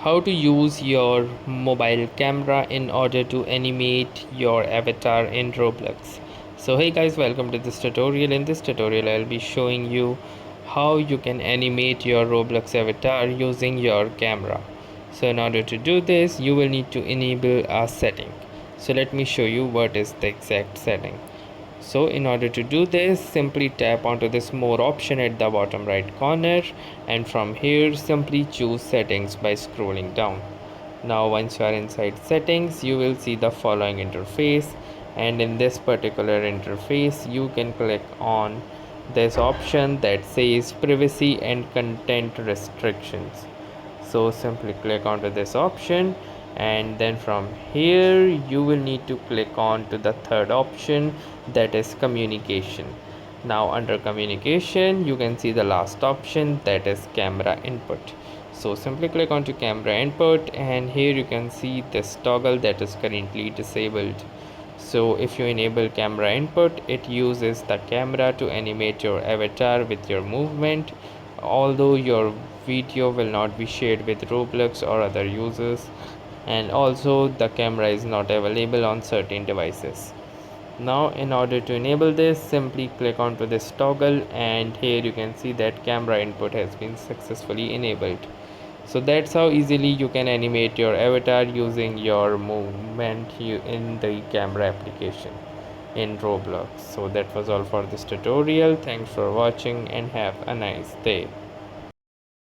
how to use your mobile camera in order to animate your avatar in Roblox. So hey guys, welcome to this tutorial. In this tutorial I'll be showing you how you can animate your Roblox avatar using your camera. So in order to do this, you will need to enable a setting. So let me show you what is the exact setting. So in order to do this, simply tap onto this more option at the bottom right corner, and from here simply choose settings by scrolling down. Now once you are inside settings, you will see the following interface, and in this particular interface you can click on this option that says privacy and content restrictions. So simply click onto this option, and then from here you will need to click on to the third option, that is communication. Now under communication you can see the last option, that is camera input. So simply click onto camera input, and here you can see this toggle that is currently disabled. So if you enable camera input, it uses the camera to animate your avatar with your movement, although your video will not be shared with Roblox or other users, and also the camera is not available on certain devices. Now in order to enable this, simply click onto this toggle, and here you can see that camera input has been successfully enabled. So that's how easily you can animate your avatar using your movement in the camera application in Roblox. So that was all for this tutorial. Thanks for watching and have a nice day.